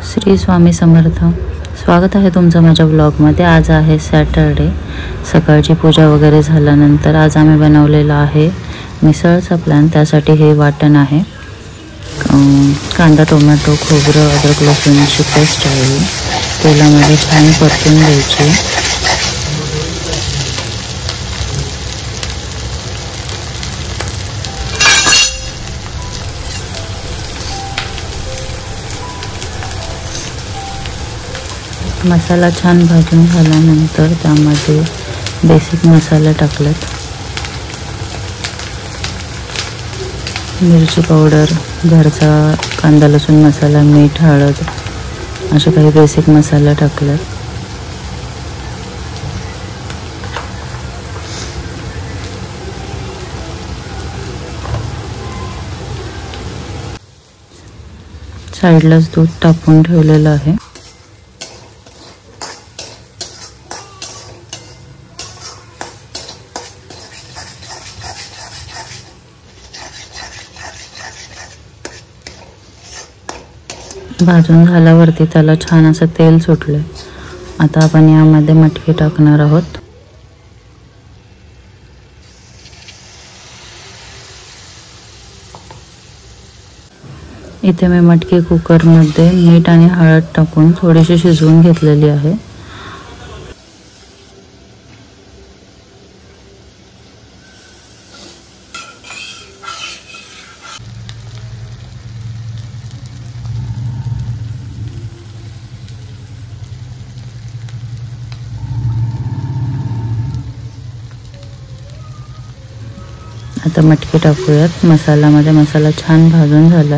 श्री स्वामी समर्थ। स्वागत आहे तुमचं माझ्या ब्लॉगमध्ये। आज आहे सॅटरडे। सकाळची पूजा वगैरे झाल्यानंतर आज आम्ही बनवलेला आहे मिसळचा प्लॅन। त्यासाठी हे वाटण आहे, कांदा, टोमॅटो, खोबरं, अद्रक, लसूणची पेस्ट आहे। तेलामध्ये छान परतून घ्यायची। मसाला छान भाजून झाल्यानंतर त्यामध्ये बेसिक मसाले टाकलेत। मिरची पावडर, घरचा कांदा लसूण मसाला, मीठ, हळद असे काही बेसिक मसाले टाकलेत। साईडलाच दूध टाकून ठेवलेलं आहे। भाजून झाल्यावरती त्याला छान असं तेल सुटले। आता आपण यामध्ये मटकी टाकणार आहोत। इथे मी मटकी कुकरमध्ये मीठ आणि हळद टाकून थोडीशी शिजवून घेतलेली आहे। आता मटकी टाकूयात मसाल्यामध्ये। मसाला छान भाजून झाला।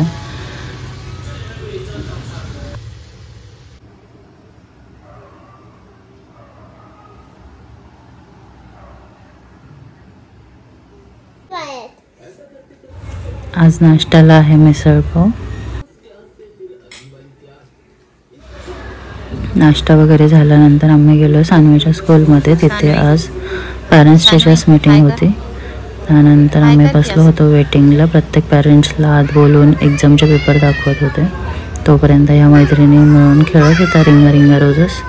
आज नाश्त्याला आहे मिसळ पाव। नाश्ता वगैरे झाल्यानंतर आम्ही गेलो सानवीच्या स्कूलमध्ये। तिथे आज पॅरेंट्स टीचर्स मीटिंग होती। त्यानंतर आम्ही बसलो होतो वेटिंगला। प्रत्येक पॅरेंट्सला आत बोलून एक्झामचे पेपर दाखवत होते। तोपर्यंत या मैत्रिणी मिळून खेळत होता रिंगा रिंगा रोजस।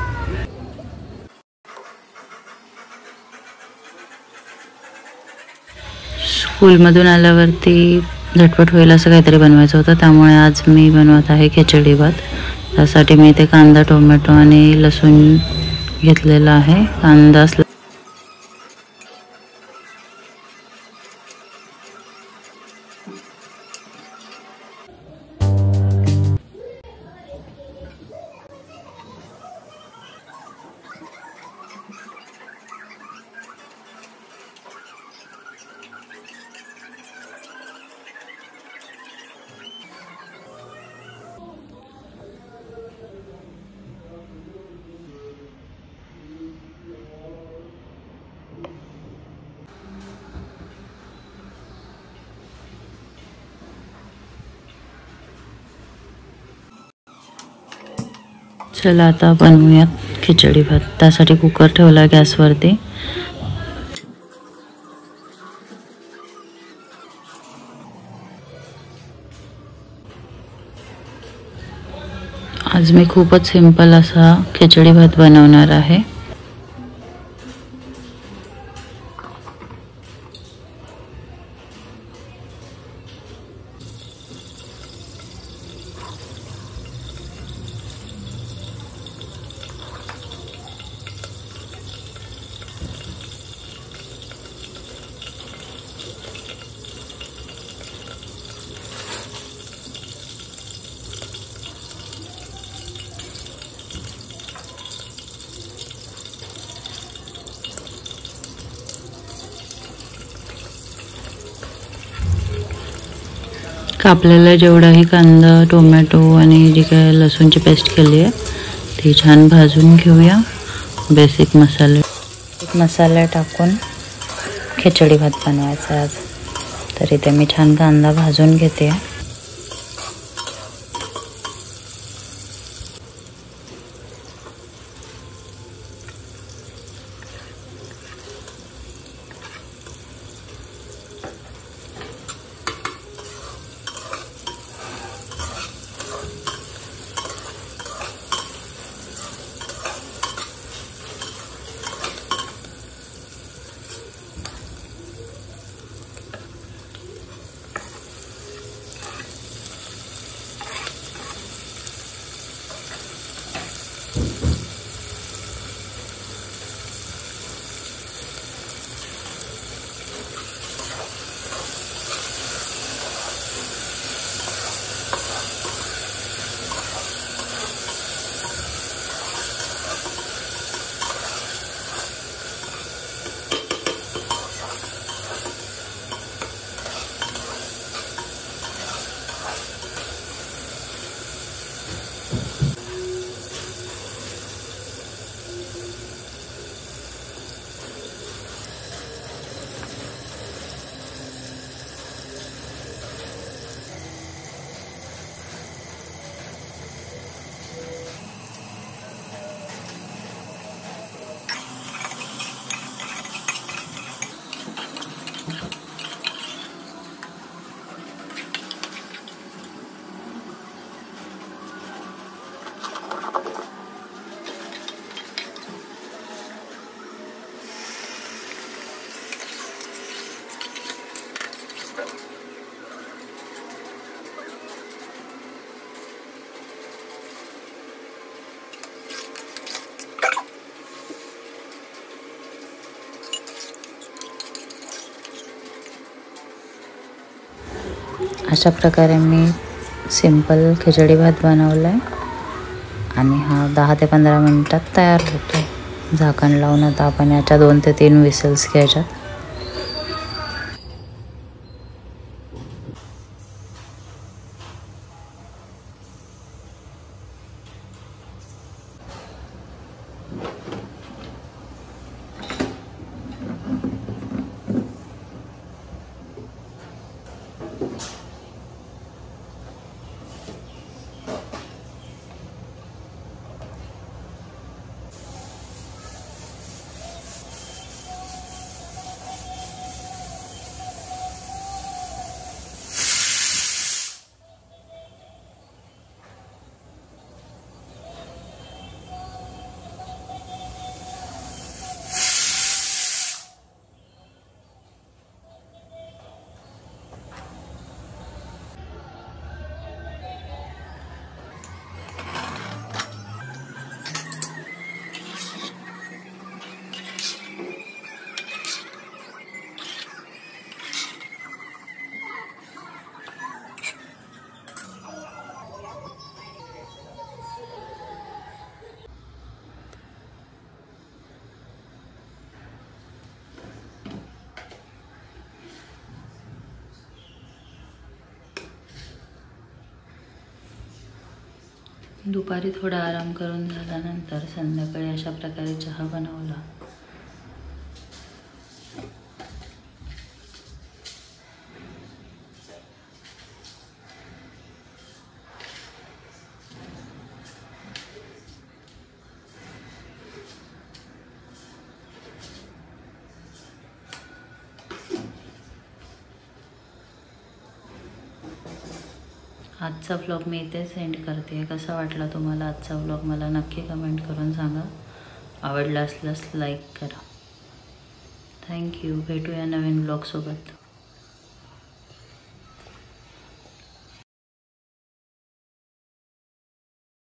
स्कूलमधून आल्यावरती झटपट होईल असं काहीतरी बनवायचं होतं, त्यामुळे आज मी बनवत आहे खिचडी भात। त्यासाठी मी इथे कांदा, टोमॅटो आणि लसूण घेतलेला आहे। कांदा चला आता बनवूयात खिचडी भात। त्यासाठी कुकर ठेवला गॅसवरती। आज मी खूपच सिंपल असा खिचडी भात बनवणार आहे। कापलेला जेवढाही कांदा, टोमॅटो आणि जी काय लसूणची पेस्ट केली आहे ती छान भाजून घेऊया। बेसिक मसाले टाकून खिचडी भात बनवायचा आज। तर इथे मी छान कांदा भाजून घेते। अशा प्रकारे मी सिंपल खिचडी भात बनवला आहे आणि हा 10 ते 15 मिनटात तयार होतो. झाकण लावून आता आपण याच्या 2 ते 3 विसल्स घ्यायच्यात. दुपारी थोडा आराम करून झाल्यानंतर संध्याकाळी अशा प्रकारे चहा बनवला. आजचा व्लॉग मी इथे सेंड करते. कसा वाटला तुम्हाला आजचा व्लॉग मला नक्की कमेंट करून सांगा. आवडला असल्यास लाईक करा. थँक्यू. भेटूया नवीन व्लॉगसोबत.